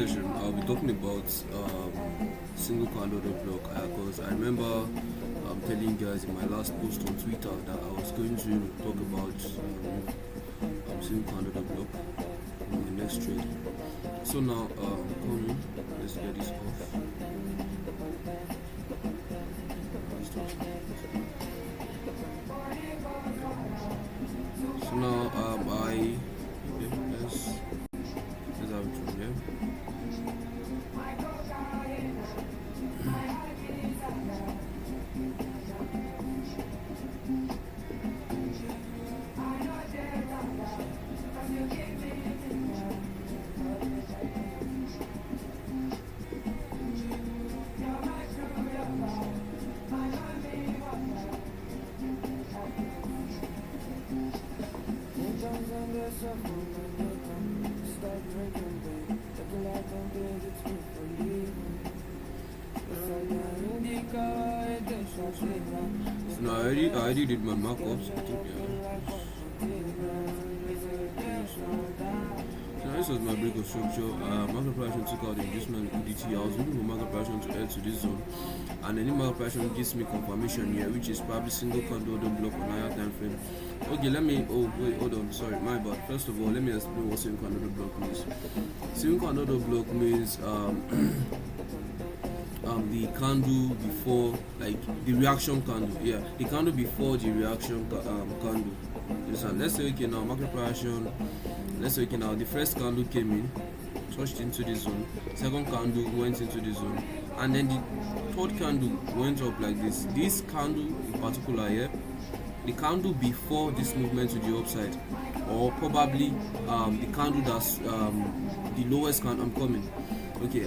I'll be talking about single candle block because I remember telling you guys in my last post on Twitter that I was going to talk about single candle block in the next trade. So now, let's get this off. So now, let's have it from here. So now I already did my markups. I think so now this was my break of structure. Market operation took out the inducement liquidity. I was looking for market operation to head to this zone, and any market operation gives me confirmation here, which is probably single candle block on higher time frame. Okay, hold on, sorry, my bad. First of all, let me explain what single candle block means. Single candle block means the candle before, like the reaction candle, the candle before the reaction candle. Let's say okay now market operation. Let's say okay now the first candle came in, touched into the zone. Second candle went into the zone, and then the third candle went up like this. This candle in particular here, the candle before this movement to the upside, or probably the candle that's the lowest candle. I'm coming. Okay,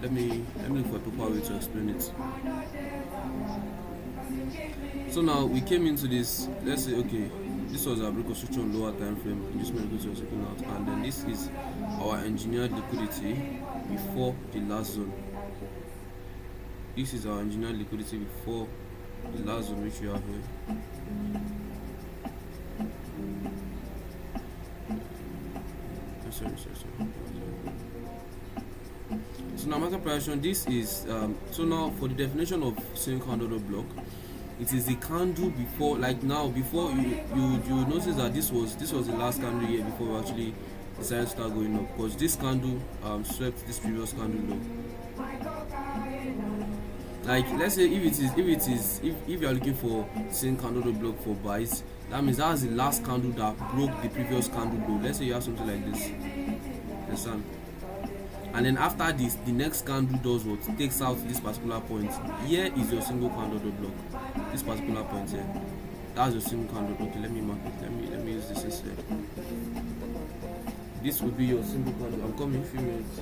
let me look for a proper way to explain it. So now we came into this. Let's say okay, this was our break of structure on lower time frame. This was looking out, and then this is our engineered liquidity before the last zone. This is our engineered liquidity before the last zone, which we have here. Sorry. So now market operation, this is so now for the definition of single candle block, it is the candle before, like now before you notice that this was the last candle here before we actually decided to start going up, because this candle swept this previous candle low. Like let's say if you are looking for single candle block for buys, that means that's the last candle that broke the previous candle low. Let's say you have something like this, understand? And then after this, the next candle does what? Takes out this particular point. Here is your single candle block. This particular point here, that's your single candle. Okay, let me mark it. Let me use this instead. This would be your single candle. I'm coming in a few minutes.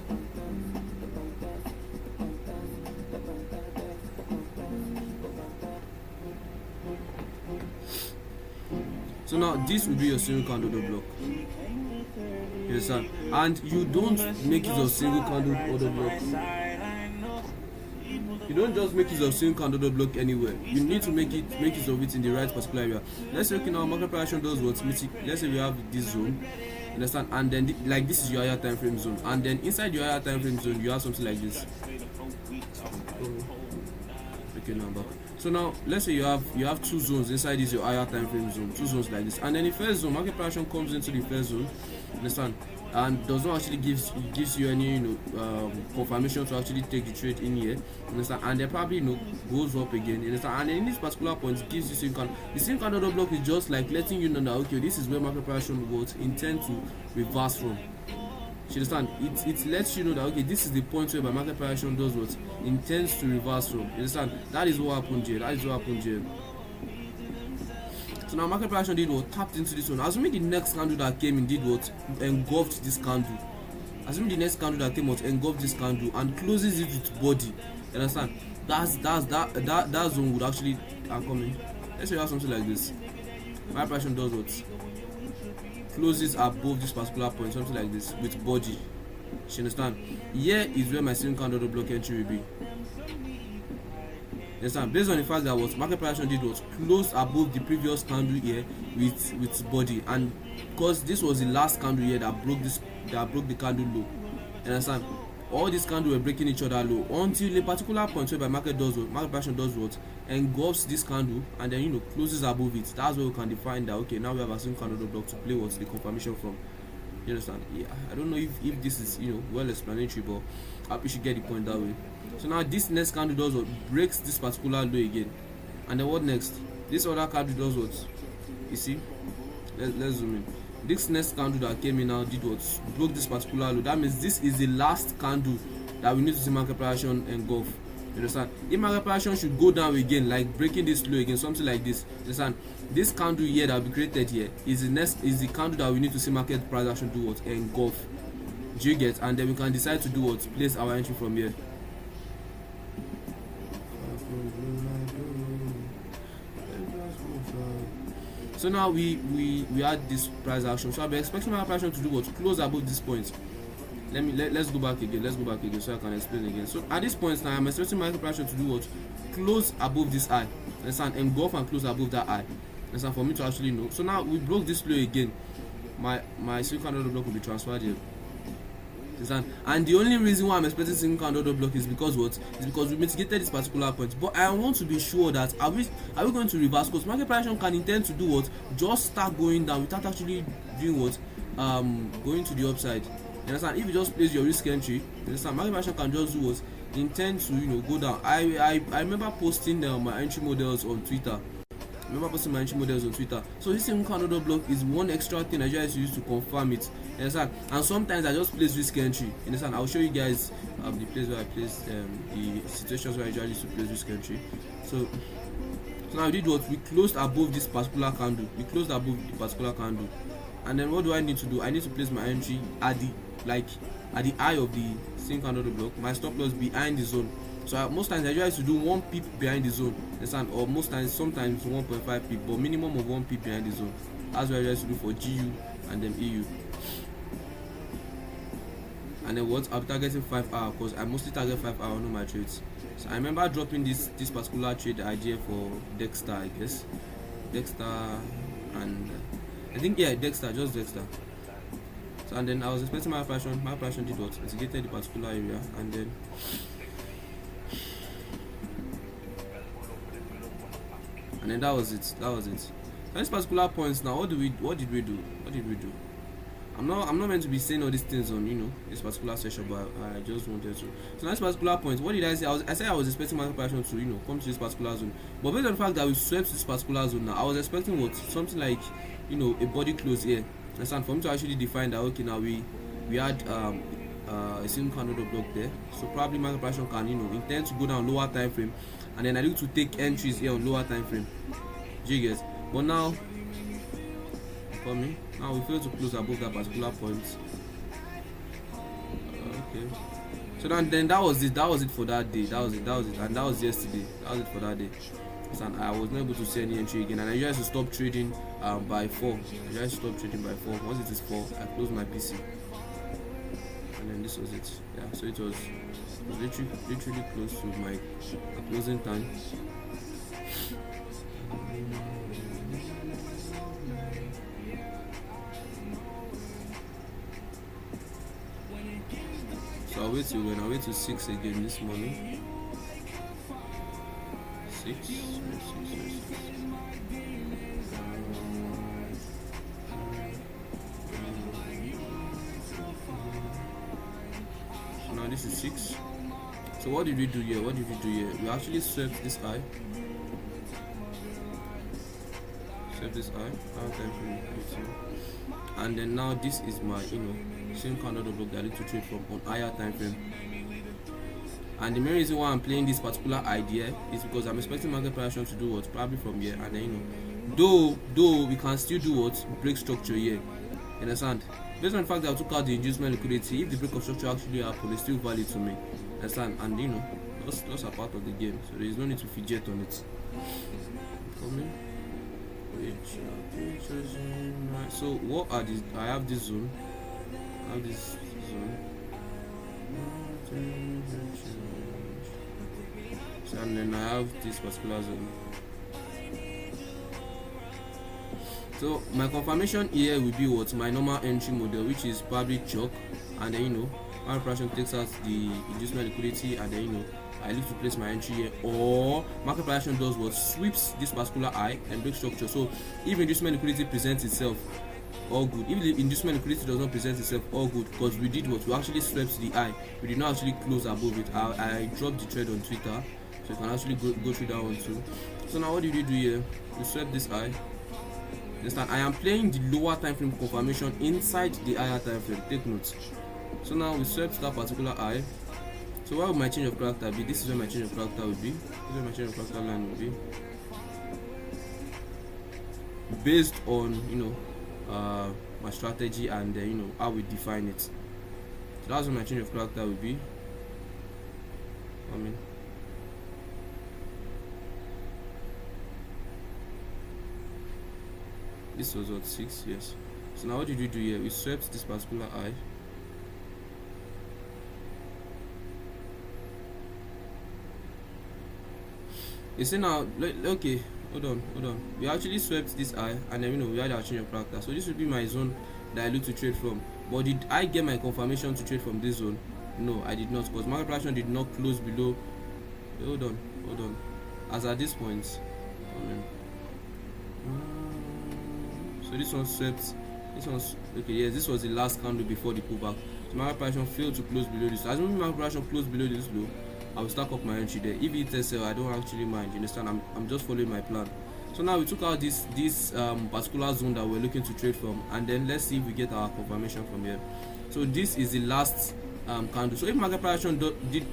So now this will be your single candle block. You understand? And you don't make use of single candle order block. You don't just make use of single candle block anywhere. You need to make use of it in the right particular area. Let's say okay now market operation does what? Let's say we have this zone. You understand? And then like this is your higher time frame zone. And then inside your higher time frame zone you have something like this. Okay, now I'm back. So now let's say you have two zones inside this your higher time frame zone, two zones like this, and then the first zone, market operation comes into the first zone, understand, and does not actually gives you any confirmation to actually take the trade in here, understand, and then probably goes up again, understand, and then in this particular point gives you the same candle block is just like letting you know that okay, this is where market operation would intend to reverse from. You understand? It lets you know that okay, this is the point where my market operation does what intends to reverse from. You understand? That is what happened here. So now market operation did what? Tapped into this one. Assuming the next candle that came in did what? Engulfed this candle. Assuming the next candle that came out engulfed this candle and closes it with body. You understand? That zone would actually come in. Let's say you have something like this. Market operation does what? Closes above this particular point, something like this, with body. You understand? Here is where my single candle block entry will be. Understand? Based on the fact that what market operation did was close above the previous candle here with body, and because this was the last candle here that broke the candle low. Understand? all these candles were breaking each other low until a particular point where market operation does what, engulfs this candle and then closes above it. That's where we can define that okay, now we have a single candle block to play what's the confirmation from. You understand? Yeah, I don't know if this is well explanatory, but I hope you should get the point that way. So now this next candle does what, breaks this particular low again, and then what next? This other candle does what? You see? Let's zoom in. This next candle that came in now did what? Broke this particular low. That means this is the last candle that we need to see market operation engulf. You understand? If market operation should go down again, like breaking this low again, something like this. You understand? This candle here that will be created here is the candle that we need to see market price action do what? Engulf. Do you get? And then we can decide to do what? Place our entry from here. So now we had this price action. So I'll be expecting my operation to do what? Close above this point. Let's go back again so I can explain again. So at this point now I'm expecting my operation to do what? Close above this high. Understand? Engulf and close above that high. Understand? For me to actually know. So now we broke this low again. My single candle block will be transferred here. And the only reason why I'm expecting single candle block is because what? Is because we mitigated this particular point. But I want to be sure that are we going to reverse course? Market price action can intend to do what? Just start going down without actually doing what? Going to the upside. You understand? If you just place your risk entry, you understand? Market price action can just do what? Intend to go down. I remember posting my entry models on Twitter. So this single candle block is one extra thing I just use to confirm it. You understand? And sometimes I just place risk entry. You understand? I'll show you guys the place where I placed the situations where I usually used to place risk entry. So now we did what? We closed above this particular candle. And then what do I need to do? I need to place my entry at the eye of the single candle block. My stop loss behind the zone. So most times I try to do 1 pip behind the zone, understand? Or sometimes 1.5 pip, but minimum of 1 pip behind the zone. That's what I try to do for GU and then EU. And then what? I'll be targeting 5 hours because I mostly target 5 hours on my trades. So I remember dropping this particular trade idea for Dexter, I guess. Dexter and I think Dexter, just Dexter. So and then I was expecting my operation did what? Mitigated the particular area and then that was it. At this particular point now, what did we do? I'm not meant to be saying all these things on this particular session, but I just wanted to. So at this particular point, what did I say? I said I was expecting my operation to come to this particular zone, but based on the fact that we swept this particular zone now, I was expecting what? Something like a body close here. Understand? For me to actually define that okay, now we had a single candle block there, so probably my operation can intend to go down lower time frame, and then I need to take entries here on lower time frame. Do you get? But now for me, now we fail to close above that particular point. Okay. So then that was it for that day. That was it, and that was yesterday. That was it for that day. And I was not able to see any entry again, and I used to stop trading by 4. Once it is 4, I close my PC. And then this was it. Yeah, so it was literally close to my closing time. So I'll wait till 6 again this morning. 6. Now this is 6. So what did we do here? We actually swept this high. And then now this is my same candle block that I need to trade from on higher time frame. And the main reason why I'm playing this particular idea is because I'm expecting market price action to do what? Probably from here, and then though we can still do what? Break structure here. You understand? Based on the fact that I took out the inducement liquidity, if the break of structure actually happened, it's still valid to me. Understand? And those are part of the game, so there is no need to fidget on it. Coming. So what are these? I have this zone. So, and then I have this particular zone. So my confirmation here will be what? My normal entry model, which is probably chalk, and then market operation takes out the inducement liquidity, and then I look to place my entry here, or market operation does what? Sweeps this particular high and breaks structure. So if inducement liquidity presents itself, all good. If the inducement liquidity does not present itself, all good, because we did what? We actually swept the high. We did not actually close above it. I dropped the trade on Twitter, so you can actually go through that one too. So now what did we do here? We swept this high. Understand? I am playing the lower time frame confirmation inside the higher time frame. Take note. So now we swept that particular high. So what would my change of character be? This is where my change of character would be. This is where my change of character line would be. Based on my strategy and how we define it. So that's what my change of character would be. This was what, 6, yes. So now what did we do here? We swept this particular high. You see now, okay, hold on. We actually swept this high, and then we had our change of character. So this would be my zone that I look to trade from. But did I get my confirmation to trade from this zone? No, I did not, because market operation did not close below. Hold on. As at this point, so this one swept. This one's okay. Yes, this was the last candle before the pullback. So market operation failed to close below this. As long as market operation closed below this low, I will stack up my entry there. If it is I don't actually mind. You understand? I'm just following my plan. So now we took out this particular zone that we're looking to trade from, and then let's see if we get our confirmation from here. So this is the last candle. So if market operation did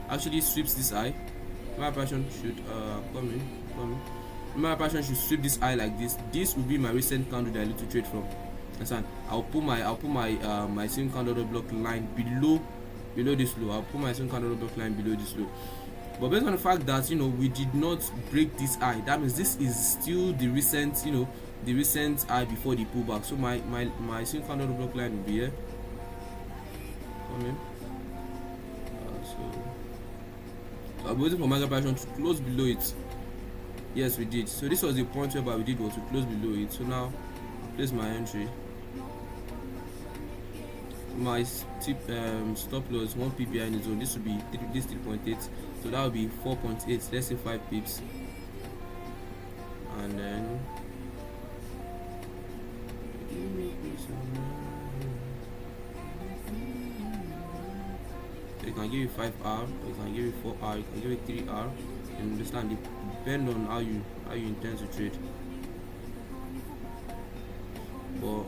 actually sweeps this high, market operation should come in. Market operation should sweep this high like this. This will be my recent candle that I look to trade from. Understand? I'll put my single candle block line below this low. I'll put my single candle block line below this low. But based on the fact that we did not break this high, that means this is still the recent high before the pullback. So my single candle block line will be here. Come in. So I'm waiting for market operation to close below it. Yes, we did. So this was the point where we did was to close below it. So now I'll place my entry. My stop loss 1 pip behind the zone. This will be 3.8. So that will be 4.8. Let's say 5 pips. And then so you can give it 5R, you can give it 4R, you can give it 3R. You understand? It depends on how you intend to trade. But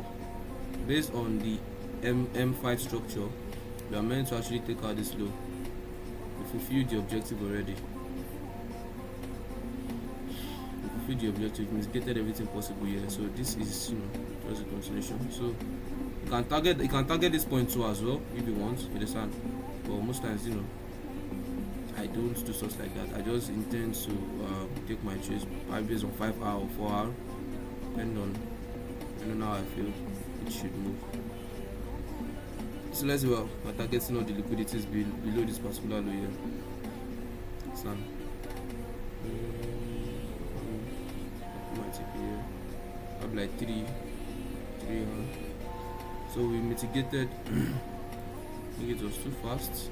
based on the M5 structure, we are meant to actually take out this low. We fulfilled the objective already. We fulfilled the objective, mitigated everything possible here. So this is just a consolation. So you can target this point too as well if you want. You understand? But most times I don't do stuff like that. I just intend to take my trades based on 5R or 4R, depending on how I feel it should move. So let's see what my targeting all the liquidities below this particular low here. So my TP here. I have like 3 So we mitigated. I think it was too fast.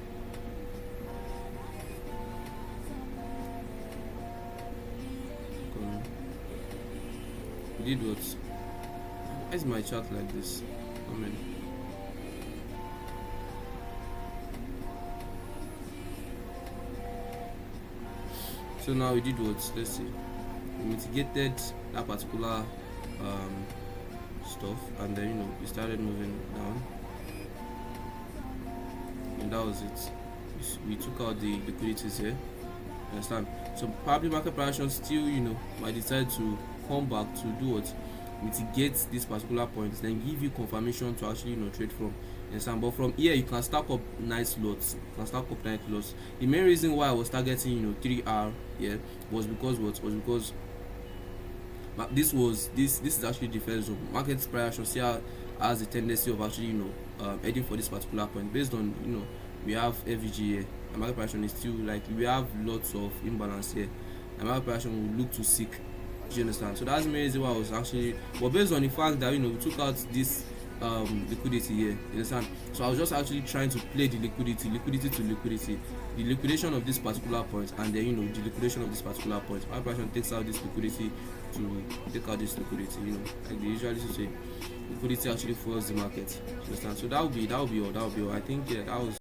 We did what? Why is my chart like this? So now we did what? Let's see. We mitigated that particular stuff, and then we started moving down, and that was it. We took out the liquidities here. Understand? So probably market operation still might decide to come back to do what? Mitigate this particular point, then give you confirmation to actually trade from. Understand? But from here you can stack up nice lots. The main reason why I was targeting 3R here was because this is actually the first zone. Market operation still has a tendency of actually heading for this particular point based on we have FVG here. And market operation is still we have lots of imbalance here, and market operation will look to seek. Do you understand? So that's the main reason why I was actually, but based on the fact that we took out this liquidity here. You understand? So I was just actually trying to play the liquidity to liquidity, the liquidation of this particular point, and then the liquidation of this particular point. My operation takes out this liquidity to take out this liquidity. Like they usually say, liquidity actually fuels the market. You understand? So that would be all. I think that was